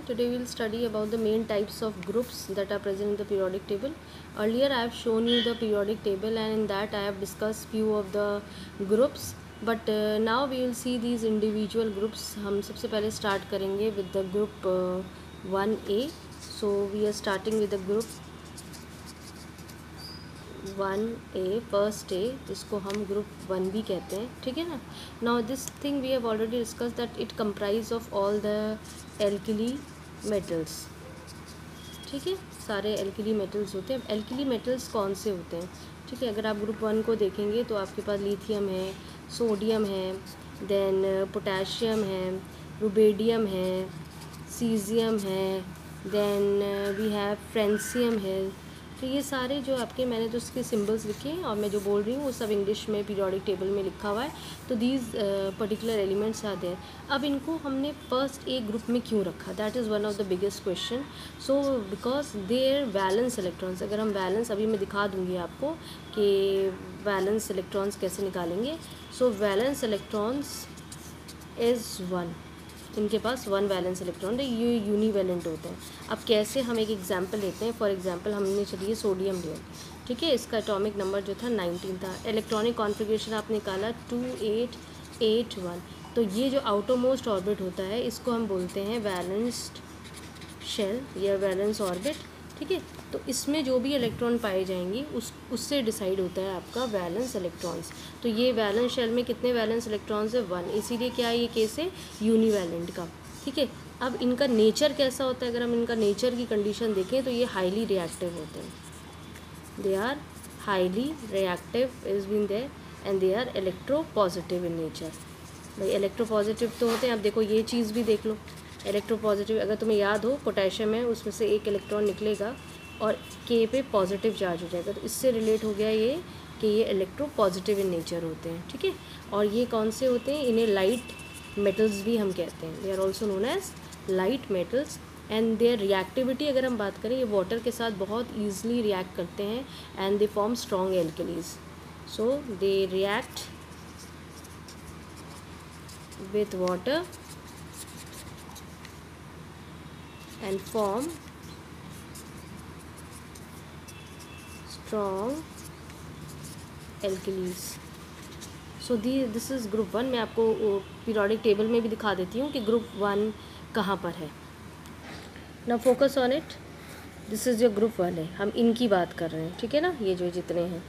Today we will study about the main types of groups that are present in the periodic table. Earlier I have shown you the periodic table and in that I have discussed few of the groups, but now we will see these individual groups. हम सबसे पहले start करेंगे with the group 1A. So we are starting with the group 1A, first A, जिसको हम group 1B कहते हैं, ठीक है ना. Now this thing we have already discuss that it comprise of all the alkali metals. ठीक है, सारे एल्किली मेटल्स होते हैं. एल्किली मेटल्स कौन से होते हैं? ठीक है, अगर आप ग्रुप 1 को देखेंगे तो आपके पास लिथियम है, सोडियम है, देन पोटेशियम है, रुबेडियम है, सीजियम है, देन वी हैव फ्रेंसियम है. तो ये सारे जो आपके, मैंने तो उसके सिंबल्स लिखे हैं और मैं जो बोल रही हूँ वो सब इंग्लिश में पीरियोडिक टेबल में लिखा हुआ है. तो दीज पर्टिकुलर एलिमेंट्स आते हैं. अब इनको हमने फर्स्ट ए ग्रुप में क्यों रखा? That is one of the biggest question. So because there valence electrons, अगर हम वैलेंस, अभी मैं दिखा दूँगी आपको कि वैलेंस इलेक्ट्रॉन्स कैसे निकालेंगे. सो वैलेंस इलेक्ट्रॉन्स इज़ 1, इनके पास 1 वैलेंस इलेक्ट्रॉन है, ये यूनिवैलेंट होते हैं. अब कैसे, हम एक एग्जांपल लेते हैं. फॉर एग्जांपल हमने चलिए सोडियम लिया, ठीक है, इसका एटॉमिक नंबर जो था 19 था. इलेक्ट्रॉनिक कॉन्फ़िगरेशन आपने निकाला 2881. तो ये जो आउटरमोस्ट ऑर्बिट होता है इसको हम बोलते हैं वैलेंस्ड शेल या वैलेंस ऑर्बिट. ठीक है, तो इसमें जो भी इलेक्ट्रॉन पाए जाएंगे उससे डिसाइड होता है आपका वैलेंस इलेक्ट्रॉन्स. तो ये वैलेंस शेल में कितने वैलेंस इलेक्ट्रॉन्स है? 1. इसीलिए क्या है, ये केस है यूनिवैलेंट का. ठीक है, अब इनका नेचर कैसा होता है? अगर हम इनका नेचर की कंडीशन देखें तो ये हाईली रिएक्टिव होते हैं. They are highly reactive is been there and they are electro positive in nature. भाई इलेक्ट्रो पॉजिटिव तो होते हैं. अब देखो ये चीज़ भी देख लो, इलेक्ट्रो पॉजिटिव, अगर तुम्हें याद हो पोटेशियम है, उसमें से एक इलेक्ट्रॉन निकलेगा और के पे पॉजिटिव चार्ज हो जाएगा. तो इससे रिलेट हो गया ये कि ये इलेक्ट्रो पॉजिटिव इन नेचर होते हैं. ठीक है, और ये कौन से होते हैं? इन्हें लाइट मेटल्स भी हम कहते हैं. They are also known as light metals. And their reactivity अगर हम बात करें, ये वाटर के साथ बहुत ईजिली रिएक्ट करते हैं and they form strong alkalis. So they react with water and form strong alkalis. So this is group 1. मैं आपको पीरियोडिक टेबल में भी दिखा देती हूँ कि ग्रुप 1 कहाँ पर है. Now focus on it. This is your group 1 है, हम इनकी बात कर रहे हैं. ठीक है ना, ये जो जितने हैं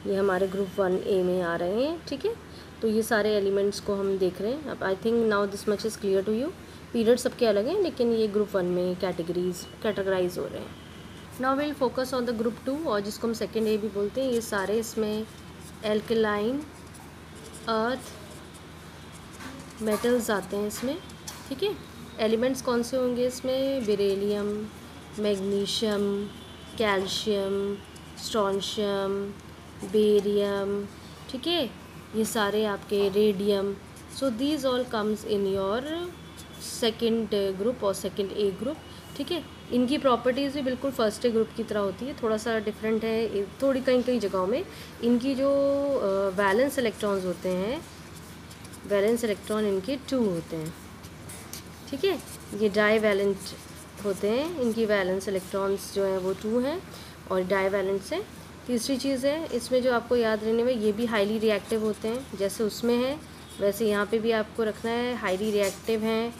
ये हमारे ग्रुप 1A में आ रहे हैं. ठीक है, तो ये सारे एलिमेंट्स को हम देख रहे हैं. अब I think now this much is clear to you. Period सबके अलग हैं लेकिन ये ग्रुप 1 में कैटेगराइज हो रहे हैं. Now will focus on the group 2 और जिसको हम सेकेंड ए भी बोलते हैं. ये सारे इसमें एल्कलाइन अर्थ मेटल्स आते हैं इसमें. ठीक है, एलिमेंट्स कौन से होंगे इसमें? Beryllium, magnesium, calcium, strontium, barium. ठीक है, ये सारे आपके radium. So these all comes in your second group और सेकेंड ए ग्रुप. ठीक है, इनकी प्रॉपर्टीज़ भी बिल्कुल फर्स्ट ए ग्रुप की तरह होती है, थोड़ा सा डिफरेंट है थोड़ी कई जगहों में. इनकी जो वैलेंस इलेक्ट्रॉन्स होते हैं, वैलेंस इलेक्ट्रॉन इनके 2 होते हैं. ठीक है, ये डाई वैलेंट होते हैं, इनकी वैलेंस इलेक्ट्रॉन्स जो हैं वो 2 हैं और डाई वैलेंट से. तीसरी चीज़ है इसमें जो आपको याद रहने में, ये भी हाईली रिएक्टिव होते हैं. जैसे उसमें है वैसे यहाँ पे भी आपको रखना है, हाईली रिएक्टिव हैं,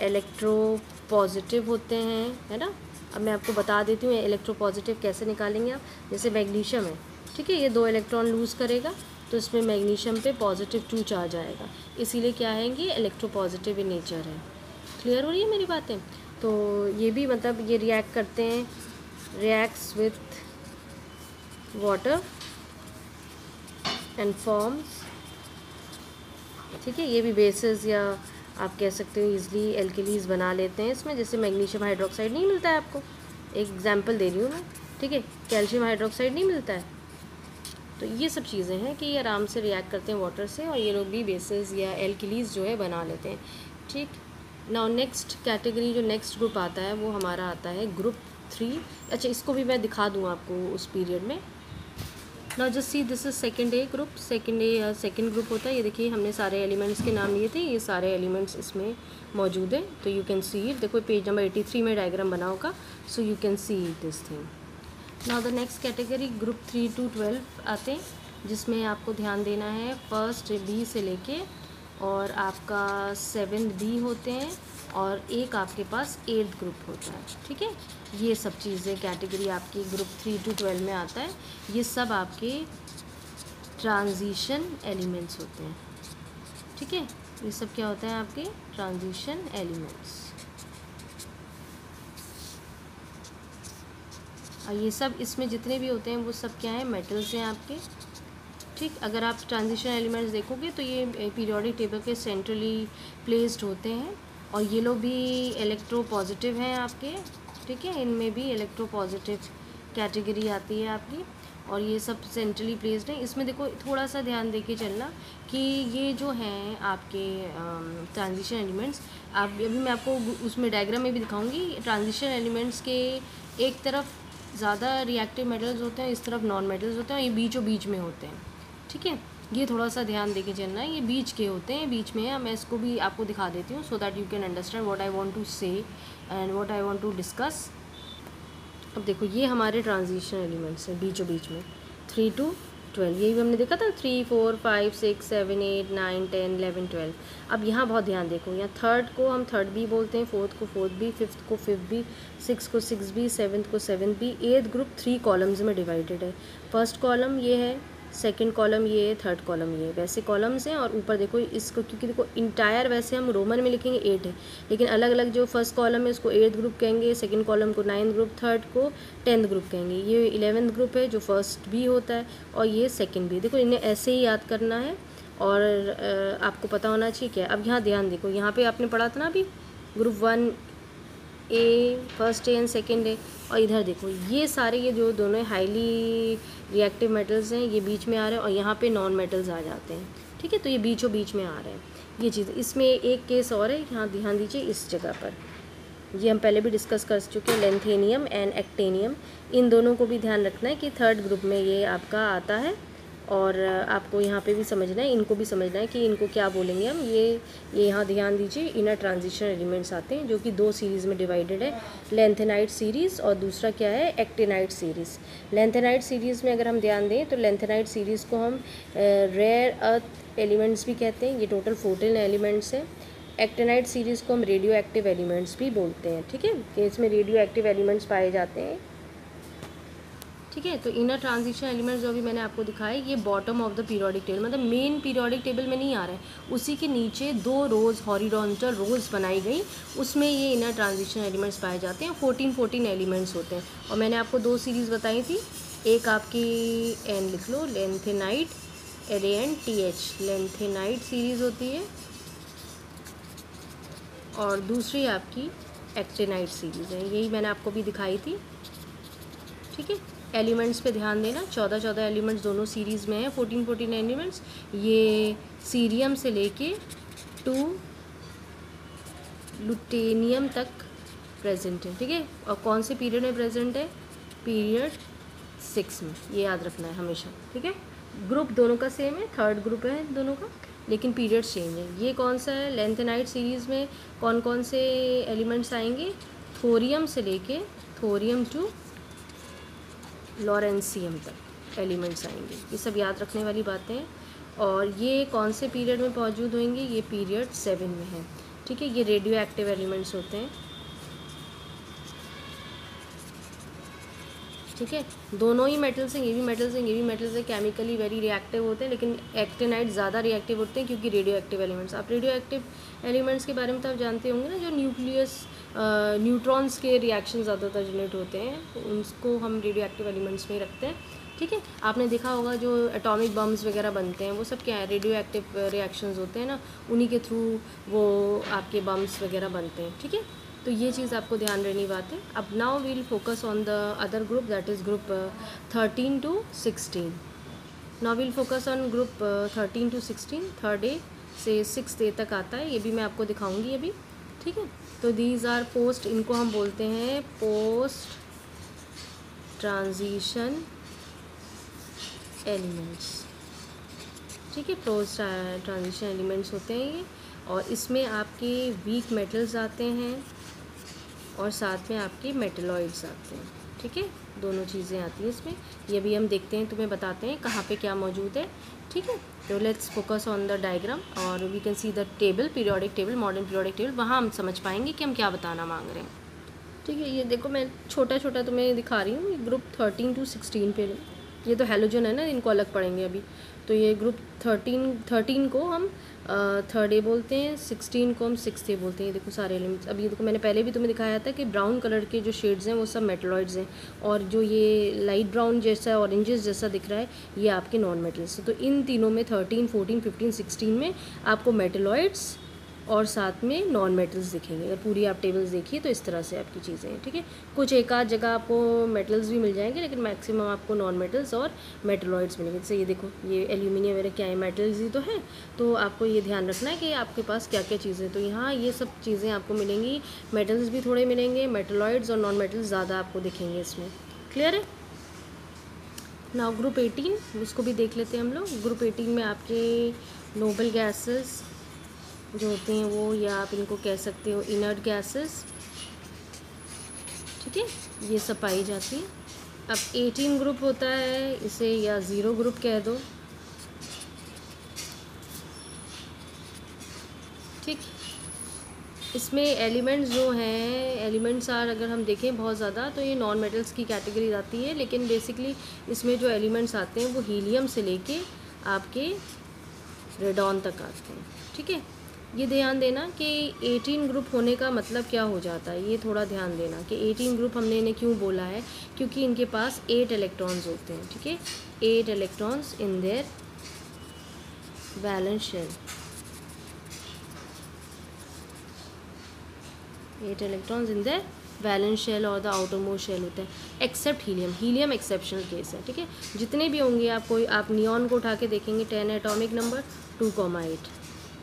इलेक्ट्रो पॉजिटिव होते हैं, है ना. अब मैं आपको बता देती हूँ इलेक्ट्रो पॉजिटिव कैसे निकालेंगे आप. जैसे मैग्नीशियम है, ठीक है, ये 2 इलेक्ट्रॉन लूज़ करेगा तो इसमें मैग्नीशियम पे पॉजिटिव 2 चार्ज आएगा. इसीलिए क्या है, ये इलेक्ट्रो पॉजिटिव इन नेचर है. क्लियर हो रही है मेरी बातें? तो ये भी मतलब ये रिएक्ट करते हैं, reacts with water and forms. ठीक है, ये भी बेसिस या आप कह सकते हो ईज़िली एल्कलीज बना लेते हैं इसमें. जैसे मैग्नीशियम हाइड्रोक्साइड नहीं मिलता है आपको, एक एग्जांपल दे रही हूँ मैं. ठीक है, कैल्शियम हाइड्रोक्साइड नहीं मिलता है. तो ये सब चीज़ें हैं कि ये आराम से रिएक्ट करते हैं वाटर से और ये लोग भी बेसिस या एल्कलीज जो है बना लेते हैं. ठीक, नाउ नेक्स्ट कैटेगरी, जो नेक्स्ट ग्रुप आता है वो हमारा आता है ग्रुप 3. अच्छा, इसको भी मैं दिखा दूँ आपको उस पीरियड में. Now just see this is second A group, second group होता है। ये देखिए हमने सारे एलिमेंट्स के नाम लिए थे, ये सारे एलिमेंट्स इसमें मौजूद है, तो यू कैन सी इट। देखो पेज नंबर 83 में डायग्राम बना होगा, so you can see this thing. Now the next category group 3 to 12 आते हैं, जिसमें आपको ध्यान देना है फर्स्ट बी से लेके और आपका 7th बी होते हैं और एक आपके पास 8th ग्रुप होता है, ठीक है। ये सब चीज़ें कैटेगरी आपकी ग्रुप 3 to 12 में आता है। ये सब आपके ट्रांजिशन एलिमेंट्स होते हैं, ठीक है। ये सब क्या होता है आपके ट्रांजिशन एलिमेंट्स। और ये सब इसमें जितने भी होते हैं वो सब क्या है, मेटल्स हैं आपके, ठीक। अगर आप ट्रांजिशन एलिमेंट्स देखोगे तो ये पीरियोडिक टेबल के सेंट्रली प्लेस्ड होते हैं और ये लोग भी इलेक्ट्रोपॉजिटिव हैं आपके, ठीक है। इनमें भी इलेक्ट्रोपॉजिटिव कैटेगरी आती है आपकी और ये सब सेंट्रली प्लेस्ड हैं। इसमें देखो थोड़ा सा ध्यान दे के चलना कि ये जो हैं आपके ट्रांजिशन एलिमेंट्स, आप अभी मैं आपको उसमें डायग्राम में भी दिखाऊंगी। ट्रांजिशन एलिमेंट्स के एक तरफ ज़्यादा रिएक्टिव मेटल्स होते हैं, इस तरफ नॉन मेटल्स होते हैं और ये बीचों बीच में होते हैं, ठीक है। ये थोड़ा सा ध्यान देके चलना है, ये बीच के होते हैं, बीच में है। मैं इसको भी आपको दिखा देती हूँ so that you can understand what I want to say and what I want to discuss. अब देखो ये हमारे ट्रांजिशन एलिमेंट्स हैं बीचों बीच में 3 to 12, यही भी हमने देखा था 3, 4, 5, 6, 7, 8, 9, 10, 11, 12। अब यहाँ बहुत ध्यान देखो, यहाँ थर्ड को हम थर्ड बी बोलते हैं, फोर्थ को फोर्थ बी, फिफ्थ को फिफ्थ बी, सिक्स को सिक्स बी, सेवन्थ को seventh B. 8th group 3 columns में डिवाइडेड है। फर्स्ट कॉलम ये है, सेकंड कॉलम ये है, थर्ड कॉलम ये है, वैसे कॉलम्स हैं। और ऊपर देखो इसको, क्योंकि देखो इंटायर वैसे हम रोमन में लिखेंगे 8 है, लेकिन अलग अलग जो फर्स्ट कॉलम है उसको 8th ग्रुप कहेंगे, सेकंड कॉलम को 9th ग्रुप, थर्ड को 10th ग्रुप कहेंगे। ये 11th ग्रुप है जो फर्स्ट भी होता है और ये सेकेंड भी। देखो इन्हें ऐसे ही याद करना है और आपको पता होना चाहिए क्या। अब यहाँ ध्यान देखो, यहाँ पर आपने पढ़ा था ना अभी group 1 A, first A and second A, और इधर देखो ये सारे ये जो दोनों हाईली रिएक्टिव मेटल्स हैं ये बीच में आ रहे हैं और यहाँ पे नॉन मेटल्स आ जाते हैं, ठीक है। तो ये बीचों बीच में आ रहे हैं ये चीज़। इसमें एक केस और है, यहाँ ध्यान दीजिए इस जगह पर, ये हम पहले भी डिस्कस कर चुके हैं, लेंथेनियम एंड एक्टेनियम। इन दोनों को भी ध्यान रखना है कि थर्ड ग्रुप में ये आपका आता है और आपको यहाँ पे भी समझना है, इनको भी समझना है कि इनको क्या बोलेंगे हम। ये यहाँ ध्यान दीजिए, इनर ट्रांजिशन एलिमेंट्स आते हैं जो कि 2 सीरीज़ में डिवाइडेड है, लेंथेनाइट सीरीज़ और दूसरा क्या है, एक्टेनाइट सीरीज़। लेंथेनाइट सीरीज़ में अगर हम ध्यान दें तो लेंथेनाइट सीरीज़ को हम रेयर अर्थ एलिमेंट्स भी कहते हैं, ये टोटल 14 एलिमेंट्स हैं। एक्टेनाइट सीरीज़ को हम रेडियो एक्टिव एलिमेंट्स भी बोलते हैं, ठीक है, कि इसमें रेडियो एक्टिव एलिमेंट्स पाए जाते हैं, ठीक है। तो इनर ट्रांजिशन एलिमेंट्स जो भी मैंने आपको दिखाया, ये bottom of the periodic table, मतलब मेन पीरियोडिक टेबल में नहीं आ रहा है, उसी के नीचे 2 रोज़ हॉरिजॉन्टल रोज़ बनाई गई, उसमें ये इनर ट्रांजिशन एलिमेंट्स पाए जाते हैं। 14 एलिमेंट्स होते हैं और मैंने आपको 2 सीरीज़ बताई थी, एक आपकी एन लिख लो, लेंथेनाइट, LANTH, लेंथेनाइट सीरीज़ होती है और दूसरी आपकी एक्टेनाइट सीरीज़ है, यही मैंने आपको भी दिखाई थी, ठीक है। एलिमेंट्स पे ध्यान देना, 14 एलिमेंट्स दोनों सीरीज़ में हैं, 14 एलिमेंट्स। ये सीरियम से लेके टू लुटेनियम तक प्रेजेंट है, ठीक है। और कौन से पीरियड में प्रेजेंट है, पीरियड 6 में, ये याद रखना है हमेशा, ठीक है। ग्रुप दोनों का सेम है, थर्ड ग्रुप है दोनों का, लेकिन पीरियड चेंज है। ये कौन सा है, लेंथेनाइट सीरीज़ में कौन कौन से एलिमेंट्स आएंगे, थोरियम से लेके थोरियम टू लॉरेंसियम तक एलिमेंट्स आएंगे, ये सब याद रखने वाली बातें हैं। और ये कौन से पीरियड में मौजूद होंगे, ये पीरियड 7 में है, ठीक है। ये रेडियो एक्टिव एलिमेंट्स होते हैं, ठीक है। दोनों ही मेटल्स हैं, ये भी मेटल्स हैं, ये भी मेटल्स हैं, केमिकली वेरी रिएक्टिव होते हैं, लेकिन एक्टिनाइट ज़्यादा रिएक्टिव होते हैं क्योंकि रेडियो एक्टिव एलिमेंट्स। आप रेडियो एक्टिव एलिमेंट्स के बारे में तो आप जानते होंगे ना, जो न्यूक्लियस न्यूट्रॉन्स के रिएक्शन ज़्यादातर जनरेट होते हैं, तो उनको हम रेडियो एक्टिव एलिमेंट्स में ही रखते हैं, ठीक है। आपने देखा होगा जो एटॉमिक बम्स वगैरह बनते हैं वो सब क्या है, रेडियो एक्टिव रिएक्शंस होते हैं ना, उन्हीं के थ्रू वो आपके बम्स वगैरह बनते हैं, ठीक है। तो ये चीज़ आपको ध्यान रहनी बात है। अब now we will focus on the other group, that is group 13 to 16। Now we will focus on group 13 to 16, third A से 6th ए तक आता है, ये भी मैं आपको दिखाऊंगी अभी, ठीक है। तो दीज आर पोस्ट, इनको हम बोलते हैं पोस्ट ट्रांजिशन एलिमेंट्स, ठीक है, पोस्ट ट्रांजिशन एलिमेंट्स होते हैं ये, और इसमें आपके वीक मेटल्स आते हैं और साथ में आपके मेटलॉइड्स आते हैं, ठीक है, दोनों चीज़ें आती हैं इसमें। ये भी हम देखते हैं, तुम्हें बताते हैं कहाँ पे क्या मौजूद है, ठीक है। तो let's focus on the diagram और we can see the table, periodic table, modern periodic table, वहाँ हम समझ पाएंगे कि हम क्या बताना मांग रहे हैं, ठीक है। ये देखो मैं छोटा छोटा तुम्हें दिखा रही हूँ, ग्रुप 13 to 16 पे, ये तो हेलोजन है ना, इनको अलग पढ़ेंगे अभी। तो ये ग्रुप 13 को हम थर्ड ए बोलते हैं, 16 को हम सिक्स्थ ए बोलते हैं। ये देखो सारे एलिमेंट्स, अभी देखो मैंने पहले भी तुम्हें दिखाया था कि ब्राउन कलर के जो शेड्स हैं वो सब मेटलॉइड्स हैं, और जो ये लाइट ब्राउन जैसा ऑरेंजेस जैसा दिख रहा है ये आपके नॉन मेटल्स हैं। तो इन तीनों में 13, 14, 15, 16 में आपको मेटलॉइड्स और साथ में नॉन मेटल्स दिखेंगे। अगर पूरी आप टेबल्स देखिए तो इस तरह से आपकी चीज़ें हैं, ठीक है। कुछ एक आध जगह आपको मेटल्स भी मिल जाएंगे, लेकिन मैक्सिमम आपको नॉन मेटल्स और मेटलॉइड्स मिलेंगे। जैसे ये देखो, ये एल्यूमिनियम वगैरह क्या है, मेटल्स ही तो है। तो आपको ये ध्यान रखना है कि आपके पास क्या क्या चीज़ें, तो यहाँ ये सब चीज़ें आपको मिलेंगी, मेटल्स भी थोड़े मिलेंगे, मेटलॉइड्स और नॉन मेटल्स ज़्यादा आपको दिखेंगे इसमें। क्लियर है। नाउ ग्रुप 18, उसको भी देख लेते हैं हम लोग। ग्रुप 18 में आपके नोबल गैसेस जो होते हैं वो, या आप इनको कह सकते हो इनर्ट गैसेस, ठीक है, ये सब पाई जाती है। अब 18 ग्रुप होता है, इसे या 0 ग्रुप कह दो, ठीक। इसमें एलिमेंट्स जो हैं, एलिमेंट्स आर, अगर हम देखें बहुत ज़्यादा तो ये नॉन मेटल्स की कैटेगरी आती है, लेकिन बेसिकली इसमें जो एलिमेंट्स आते हैं वो हीलियम से लेके आपके रेडॉन तक आते हैं, ठीक है। ये ध्यान देना कि 18 ग्रुप होने का मतलब क्या हो जाता है, ये थोड़ा ध्यान देना कि 18 ग्रुप हमने इन्हें क्यों बोला है, क्योंकि इनके पास 8 इलेक्ट्रॉन्स होते हैं, ठीक है, 8 electrons in their valence shell, 8 electrons in their valence shell और द आउटरमोस्ट शेल होता है, except helium. Helium exceptional case है, ठीक है। जितने भी होंगे आप नियॉन को उठा के देखेंगे 10 एटॉमिक नंबर 2,8,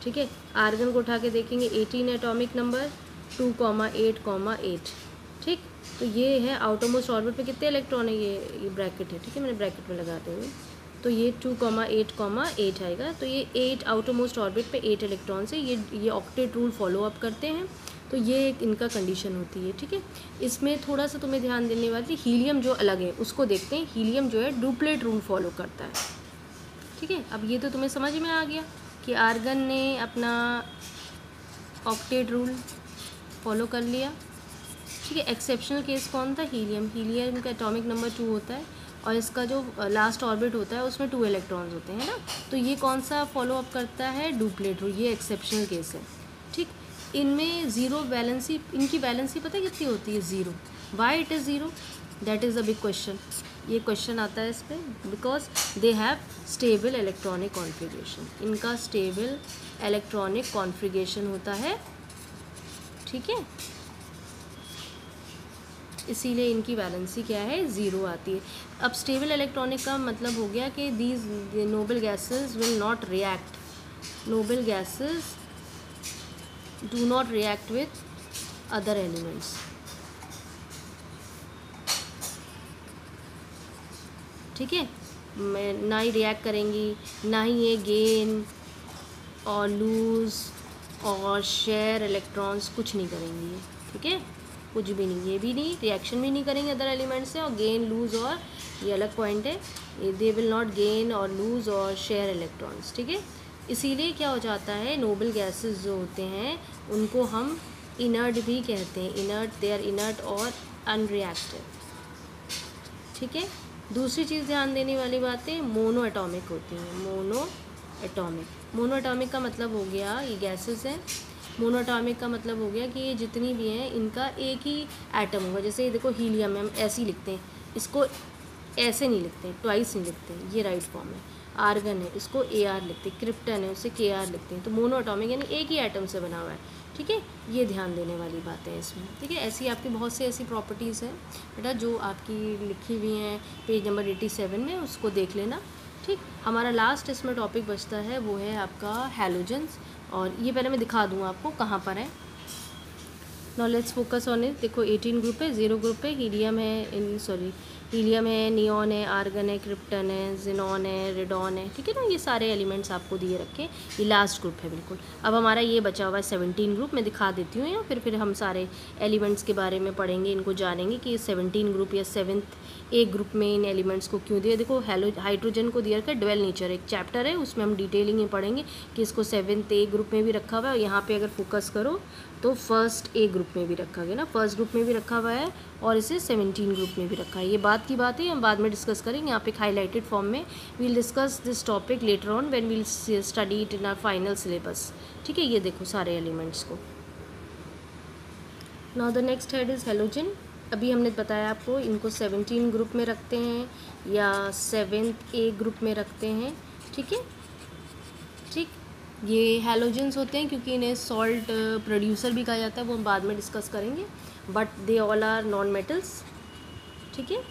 ठीक है। आर्गन को उठा के देखेंगे 18 एटॉमिक नंबर 2,8,8, ठीक। तो ये है आउटरमोस्ट ऑर्बिट पे कितने इलेक्ट्रॉन है, ये ब्रैकेट है, ठीक है, मैंने ब्रैकेट में लगाते हुए, तो ये 2,8,8 आएगा। तो ये 8 आउटरमोस्ट ऑर्बिट पे 8 इलेक्ट्रॉन से ये ऑक्टेट रूल फॉलो अप करते हैं, तो ये एक इनका कंडीशन होती है, ठीक है। इसमें थोड़ा सा तुम्हें ध्यान देने वाली, हीलियम जो अलग है उसको देखते हैं। हीलियम जो है डुप्लेट रूल फॉलो करता है, ठीक है। अब ये तो तुम्हें समझ में आ गया कि आर्गन ने अपना ऑक्टेट रूल फॉलो कर लिया, ठीक है। एक्सेप्शनल केस कौन था, हीलियम। हीलियम का एटॉमिक नंबर 2 होता है और इसका जो लास्ट ऑर्बिट होता है उसमें 2 इलेक्ट्रॉन्स होते हैं ना, तो ये कौन सा फॉलो अप करता है, डुप्लेट रूल, ये एक्सेप्शनल केस है, ठीक। इनमें ज़ीरो वैलेंसी, इनकी वैलेंसी पता है कितनी होती है, 0। Why it is 0, that is a big question. ये क्वेश्चन आता है इस पर, because they have stable electronic configuration, इनका स्टेबल इलेक्ट्रॉनिक कॉन्फ़िगरेशन होता है, ठीक है, इसीलिए इनकी वैलेंसी क्या है, 0 आती है। अब स्टेबल इलेक्ट्रॉनिक का मतलब हो गया कि these noble gases will not react, noble gases do not react with other elements, ठीक है, ना ही रिएक्ट करेंगी, ना ही ये गेन और लूज़ और शेयर इलेक्ट्रॉन्स कुछ नहीं करेंगी, ठीक है, कुछ भी नहीं, ये भी नहीं, रिएक्शन भी नहीं करेंगे अदर एलिमेंट से, और गेन लूज़ और ये अलग पॉइंट है, दे विल नॉट गेन और लूज़ और शेयर इलेक्ट्रॉन्स, ठीक है। इसीलिए क्या हो जाता है, नोबल गैसेस जो होते हैं उनको हम इनर्ट भी कहते हैं, इनर्ट, दे आर इनर्ट और अनरिएक्टिव, ठीक है। दूसरी चीज़ ध्यान देने वाली बातें मोनो एटॉमिक होती हैं, मोनो एटॉमिक। मोनो एटॉमिक का मतलब हो गया, ये गैसेस हैं, मोनो एटॉमिक का मतलब हो गया कि ये जितनी भी हैं इनका एक ही एटम होगा। जैसे ये देखो हीलियम है, हम ऐसे ही लिखते हैं, इसको ऐसे नहीं लिखते हैं, ट्वाइस नहीं लिखते हैं, ये राइट फॉर्म है। आर्गन है, इसको AR लिखते हैं, क्रिप्टन है उसे KR लिखते हैं, तो मोनो एटॉमिक यानी एक ही एटम से बना हुआ है, ठीक है। ये ध्यान देने वाली बातें हैं इसमें, ठीक है। ऐसी आपकी बहुत सी ऐसी प्रॉपर्टीज़ हैं बेटा जो आपकी लिखी हुई हैं पेज नंबर 87 में, उसको देख लेना, ठीक। हमारा लास्ट इसमें टॉपिक बचता है वो है आपका हैलोजन्स, और ये पहले मैं दिखा दूँ आपको कहाँ पर है। Now let's focus on it. देखो 18 ग्रुप है, 0 ग्रुप है, हीलियम है, हीलियम है, नियॉन है, आर्गन है, क्रिप्टन है, जिनॉन है, रेडॉन है, ठीक है ना। ये सारे एलिमेंट्स आपको दिए रखे, ये लास्ट ग्रुप है बिल्कुल। अब हमारा ये बचा हुआ है 17 ग्रुप, मैं दिखा देती हूँ, या फिर हम सारे एलिमेंट्स के बारे में पढ़ेंगे, इनको जानेंगे कि 17 ग्रुप या 7th ए ग्रुप में इन एलिमेंट्स को क्यों दिया। देखो हाइड्रोजन को दिया रखा है ड्वेल नेचर, एक चैप्टर है उसमें हम डिटेलिंग में पढ़ेंगे कि इसको 7th ए ग्रुप में भी रखा हुआ है, और यहाँ पे अगर फोकस करो तो फर्स्ट ए ग्रुप में भी रखा गया ना, फर्स्ट ग्रुप में भी रखा हुआ है, और इसे 17 ग्रुप में भी रखा है। ये बात की बात है, हम बाद में डिस्कस करेंगे। यहाँ पे हाईलाइटेड फॉर्म में we'll discuss this topic later on when we'll study it in our final syllabus, ठीक है। ये देखो सारे एलिमेंट्स को। Now the next head is halogen. अभी हमने बताया आपको इनको 17 ग्रुप में रखते हैं या 7th ए ग्रुप में रखते हैं, ठीक है। ठीक, ये हैलोजेंस होते हैं क्योंकि इन्हें सॉल्ट प्रोड्यूसर भी कहा जाता है, वो हम बाद में डिस्कस करेंगे, but they all are non metals, ठीक है।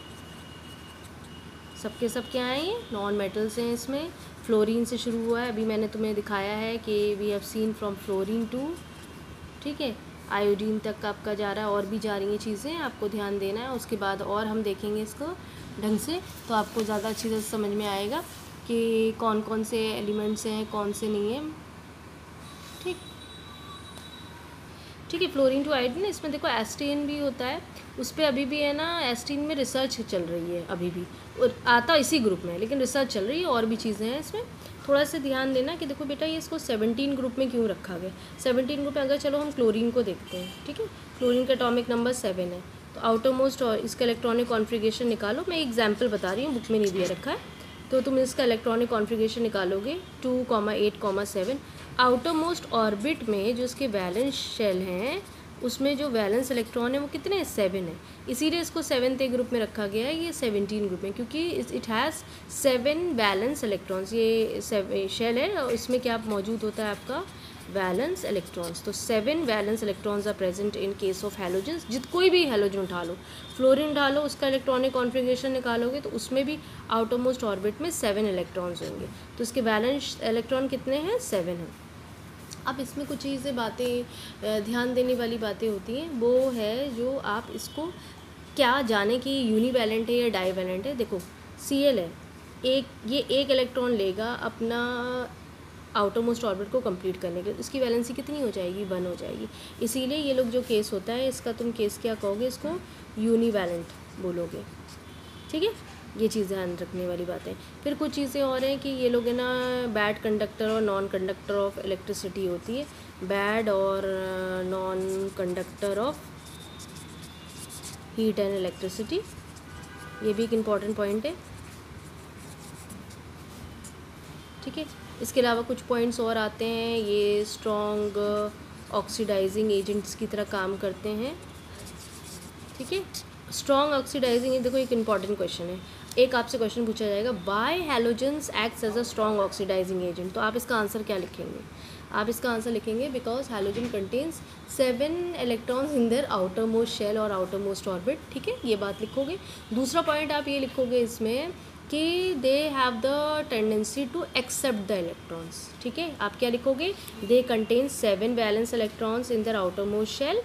सबके सब क्या हैं, ये नॉन मेटल्स हैं। इसमें फ्लोरीन से शुरू हुआ है, अभी मैंने तुम्हें दिखाया है कि we have seen from fluorine to, ठीक है, आयोडीन तक आपका जा रहा है, और भी जा रही हैं चीज़ें, आपको ध्यान देना है। उसके बाद और हम देखेंगे इसको ढंग से, तो आपको ज़्यादा अच्छी तरह समझ में आएगा कि कौन कौन से एलिमेंट्स हैं, कौन से नहीं हैं, ठीक। ठीक है, फ्लोरीन टू आयोडीन, इसमें देखो एस्टीन भी होता है, उस पर अभी भी है ना, एस्टीन में रिसर्च चल रही है अभी भी, और आता इसी ग्रुप में है लेकिन रिसर्च चल रही है, और भी चीज़ें हैं इसमें। थोड़ा सा ध्यान देना कि देखो बेटा ये इसको 17 ग्रुप में क्यों रखा गया। 17 ग्रुप में अगर चलो हम क्लोरीन को देखते हैं, ठीक है, क्लोरीन का एटॉमिक नंबर 7 है, तो आउटर मोस्ट और इसका इलेक्ट्रॉनिक कॉन्फ़िगरेशन निकालो। मैं एग्जाम्पल बता रही हूँ, बुक में नहीं दिया रखा है, तो तुम इसका इलेक्ट्रॉनिक कॉन्फ़िगरेशन निकालोगे 2,8,7। आउटर मोस्ट ऑर्बिट में जो इसके वैलेंस शेल हैं, उसमें जो वैलेंस इलेक्ट्रॉन है वो कितने हैं, 7 है, इसीलिए इसको 7th ए ग्रुप में रखा गया है, ये 17 ग्रुप में, क्योंकि इट हैज़ 7 वैलेंस इलेक्ट्रॉन्स। ये शेल है और इसमें क्या मौजूद होता है आपका, वैलेंस इलेक्ट्रॉन्स। तो 7 valence electrons are present in case of halogens. कोई भी हैलोजन उठा लो, फ्लोरीन उठा लो, उसका इलेक्ट्रॉनिक कॉन्फ़िगरेशन निकालोगे तो उसमें भी आउटर मोस्ट ऑर्बिट में 7 इलेक्ट्रॉन्स होंगे, तो इसके वैलेंस इलेक्ट्रॉन कितने हैं, 7 हैं। अब इसमें कुछ चीज़ें बातें ध्यान देने वाली बातें होती हैं, वो है जो आप इसको क्या जाने कि यूनिवैलेंट है या डाईवैलेंट है। देखो Cl है, ये एक इलेक्ट्रॉन लेगा अपना आउटर मोस्ट ऑर्बिट को कंप्लीट करने के लिए, इसकी वैलेंसी कितनी हो जाएगी, 1 हो जाएगी। इसीलिए ये लोग जो केस होता है इसका तुम केस क्या कहोगे, इसको यूनिवैलेंट बोलोगे, ठीक है। ये चीज़ ध्यान रखने वाली बातें। फिर कुछ चीज़ें और हैं कि ये लोग है ना बैड कंडक्टर और नॉन कंडक्टर ऑफ इलेक्ट्रिसिटी होती है, बैड और non conductor of heat and electricity, ये भी एक इम्पॉर्टेंट पॉइंट है, ठीक है। इसके अलावा कुछ पॉइंट्स और आते हैं, ये स्ट्रॉन्ग ऑक्सीडाइजिंग एजेंट्स की तरह काम करते हैं, ठीक है। स्ट्रॉन्ग ऑक्सीडाइजिंग, ये देखो एक इंपॉर्टेंट क्वेश्चन है, एक आपसे क्वेश्चन पूछा जाएगा, why halogens acts as a strong oxidising agent, तो आप इसका आंसर क्या लिखेंगे, आप इसका आंसर लिखेंगे because halogen contains 7 electrons in their outer most shell और आउटर मोस्ट ऑर्बिट, ठीक है, ये बात लिखोगे। दूसरा पॉइंट आप ये लिखोगे इसमें कि they have the tendency to accept the electrons, ठीक है। आप क्या लिखोगे, they contain 7 valence electrons in their outer most shell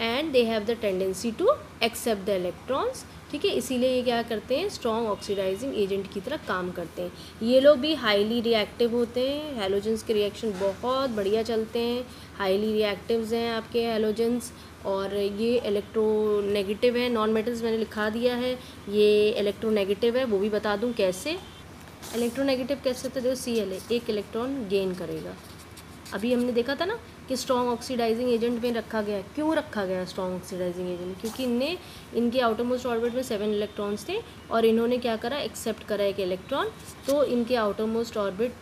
and they have the tendency to accept the electrons, ठीक है। इसीलिए ये क्या करते हैं, स्ट्रॉन्ग ऑक्सीडाइजिंग एजेंट की तरह काम करते हैं। ये लोग भी हाईली रिएक्टिव होते हैं, हैलोजेंस के रिएक्शन बहुत बढ़िया चलते हैं, हाईली रिएक्टिव्स हैं आपके हैलोजेंस, और ये इलेक्ट्रोनेगेटिव है। नॉन मेटल्स मैंने लिखा दिया है, ये इलेक्ट्रोनेगेटिव है, वो भी बता दूं कैसे। इलेक्ट्रोनेगेटिव कैसे होता है, देखो Cl है, एक इलेक्ट्रॉन गेन करेगा। अभी हमने देखा था ना कि स्ट्रॉन्ग ऑक्सीडाइजिंग एजेंट में रखा गया, क्यों रखा गया स्ट्रॉन्ग ऑक्सीडाइजिंग एजेंट, क्योंकि इनके आउटर मोस्ट ऑर्बिट में 7 इलेक्ट्रॉन्स थे और इन्होंने क्या करा, एक्सेप्ट करा एक इलेक्ट्रॉन, तो इनके आउटर मोस्ट ऑर्बिट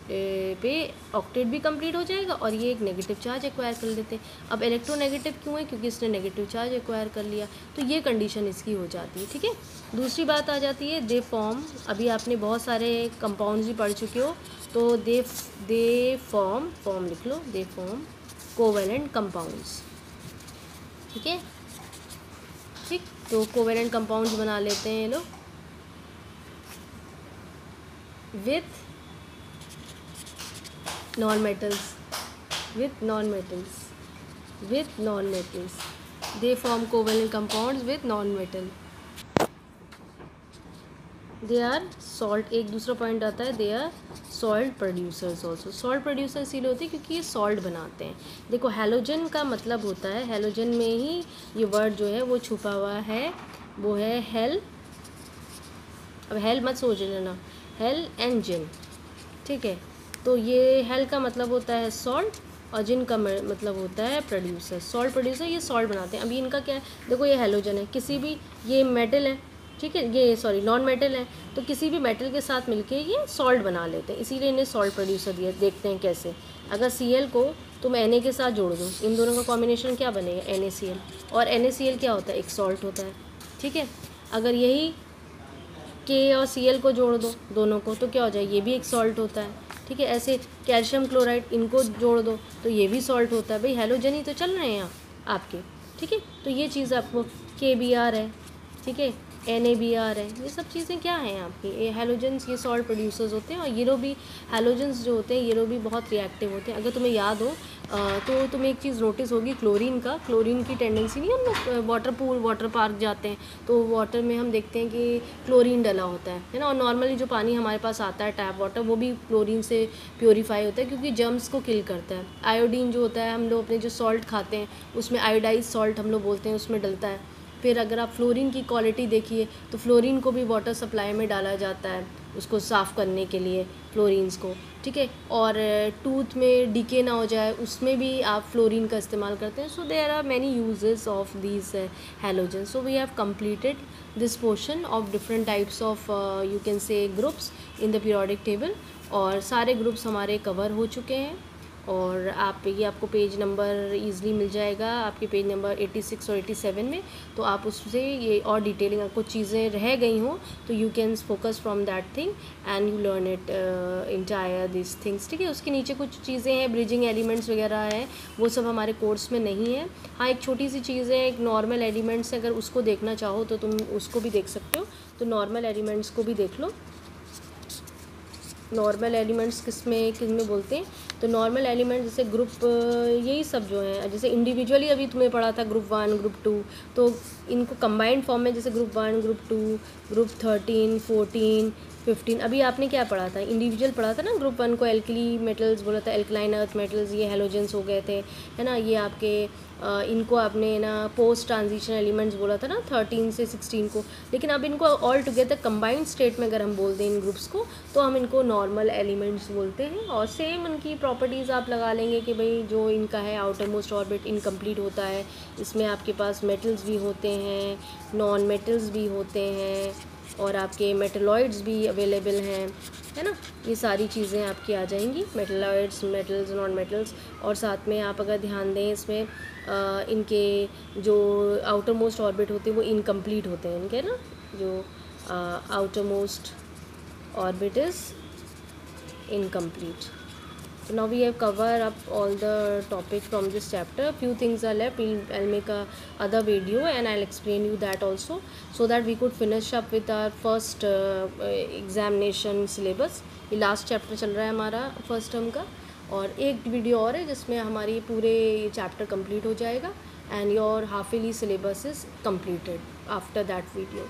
पे ऑक्टेट भी कंप्लीट हो जाएगा और ये एक नेगेटिव चार्ज एक्वायर कर लेते। अब इलेक्ट्रोनेगेटिव क्यों है, क्योंकि इसने नेगेटिव चार्ज एक्वायर कर लिया, तो ये कंडीशन इसकी हो जाती है, ठीक है। दूसरी बात आ जाती है दे फॉर्म, अभी आपने बहुत सारे कंपाउंड्स भी पढ़ चुके हो, तो दे फॉर्म लिख लो, दे फॉर्म कोवेलेंट कंपाउंड्स, ठीक है, ठीक। तो कोवेलेंट कंपाउंड्स बना लेते हैं ये लोग with non metals, they form covalent compounds with non metal, they are salt. एक दूसरा पॉइंट आता है, they are salt producers also. Salt producer इसीलिए होते हैं क्योंकि ये सॉल्ट बनाते हैं। देखो हैलोजन का मतलब होता है, हैलोजन में ही ये वर्ड जो है वो छुपा हुआ है, वो है हेल। अब हेल मत सोच लेना, हेल एंड जिन, ठीक है। तो ये हेल का मतलब होता है सॉल्ट और जिन का मतलब होता है प्रोड्यूसर। सॉल्ट प्रोड्यूसर ये सॉल्ट बनाते हैं। अभी इनका क्या है, देखो ये हैलोजन है, किसी भी, ये मेटल है, ठीक है, ये सॉरी नॉन मेटल है, तो किसी भी मेटल के साथ मिलके ये सॉल्ट बना लेते हैं, इसीलिए इन्हें सॉल्ट प्रोड्यूसर दिया। देखते हैं कैसे। अगर Cl को तुम Na के साथ जोड़ दो, इन दोनों का कॉम्बिनेशन क्या बनेगा, NaCl। और NaCl क्या होता है, एक सॉल्ट होता है, ठीक है। अगर यही K और Cl को जोड़ दो दोनों को, तो क्या हो जाए, ये भी एक सॉल्ट होता है, ठीक है। ऐसे कैल्शियम क्लोराइड, इनको जोड़ दो तो ये भी सॉल्ट होता है। भाई हैलोजन ही तो चल रहे हैं यहाँ आपके, ठीक है। तो ये चीज़ आपको KBr है, ठीक है, NaBr है, ये सब चीज़ें क्या हैं आपकी, ये हैलोजन्स, ये सॉल्ट प्रोड्यूसर्स होते हैं। और ये लोग भी, हैलोजन्स जो होते हैं ये लोग भी बहुत रिएक्टिव होते हैं। अगर तुम्हें याद हो तो तुम्हें एक चीज़ नोटिस होगी, क्लोरीन का, क्लोरीन की टेंडेंसी नहीं, हम लोग वाटर पूल वाटर पार्क जाते हैं तो वाटर में हम देखते हैं कि क्लोरीन डला होता है ना। और नॉर्मली जो पानी हमारे पास आता है टैप वाटर, वो भी क्लोरीन से प्योरीफाई होता है क्योंकि जर्म्स को किल करता है। आयोडीन जो होता है, हम लोग अपने जो सॉल्ट खाते हैं उसमें आयोडाइज सॉल्ट हम लोग बोलते हैं, उसमें डलता है। फिर अगर आप फ्लोरीन की क्वालिटी देखिए तो फ्लोरीन को भी वाटर सप्लाई में डाला जाता है, उसको साफ़ करने के लिए फ्लोरीन्स को, ठीक है। और टूथ में डीके ना हो जाए उसमें भी आप फ्लोरीन का इस्तेमाल करते हैं। So there are many uses of these halogen. So we have completed this portion of different types of you can say groups in the periodic table. और सारे ग्रुप्स हमारे कवर हो चुके हैं। और आप ये आपको पेज नंबर ईज़िली मिल जाएगा आपके पेज नंबर 86 और 87 में। तो आप उससे ये और डिटेलिंग, आपको चीज़ें रह गई हों तो you can focus from that thing and you learn it entire this things, ठीक है। उसके नीचे कुछ चीज़ें हैं, ब्रिजिंग एलिमेंट्स वगैरह हैं, वो सब हमारे कोर्स में नहीं है। हाँ, एक छोटी सी चीज़ है, एक नॉर्मल एलिमेंट्स, अगर उसको देखना चाहो तो तुम उसको भी देख सकते हो। तो नॉर्मल एलिमेंट्स को भी देख लो। नॉर्मल एलिमेंट्स किस में बोलते हैं, तो नॉर्मल एलिमेंट जैसे ग्रुप, यही सब जो हैं, जैसे इंडिविजुअली अभी तुम्हें पढ़ा था ग्रुप 1 ग्रुप 2, तो इनको कंबाइंड फॉर्म में जैसे ग्रुप 1 ग्रुप 2 ग्रुप 13 14 15, अभी आपने क्या पढ़ा था, इंडिविजुअल पढ़ा था ना। ग्रुप 1 को एल्कली मेटल्स बोला था, एल्कलाइन अर्थ मेटल्स, ये हैलोजेंस हो गए थे, है ना। ये आपके इनको आपने ना पोस्ट ट्रांजिशन एलिमेंट्स बोला था ना 13 से 16 को। लेकिन अब इनको ऑल टुगेदर कंबाइंड स्टेट में अगर हम बोल दें इन ग्रुप्स को, तो हम इनको नॉर्मल एलिमेंट्स बोलते हैं। और सेम उनकी प्रॉपर्टीज़ आप लगा लेंगे कि भाई जो इनका है आउटर मोस्ट ऑर्बिट इनकम्प्लीट होता है, इसमें आपके पास मेटल्स भी होते हैं, नॉन मेटल्स भी होते हैं, और आपके मेटलॉइड्स भी अवेलेबल हैं, है ना। ये सारी चीज़ें आपकी आ जाएंगी, मेटलॉइड्स, मेटल्स, नॉन मेटल्स। और साथ में आप अगर ध्यान दें इसमें इनके जो आउटर मोस्ट ऑर्बिट होते हैं वो इनकम्प्लीट होते हैं इनके ना, जो outer most orbit is incomplete. So now we have covered up all the topic from this chapter. Few things are left. I'll make a other video and I'll explain you that also, so that we could finish up with our first examination syllabus. ये last chapter चल रहा है हमारा first term का, और एक video और है जिसमें हमारी पूरे ये चैप्टर कंप्लीट हो जाएगा, and your half yearly syllabus is completed after that video.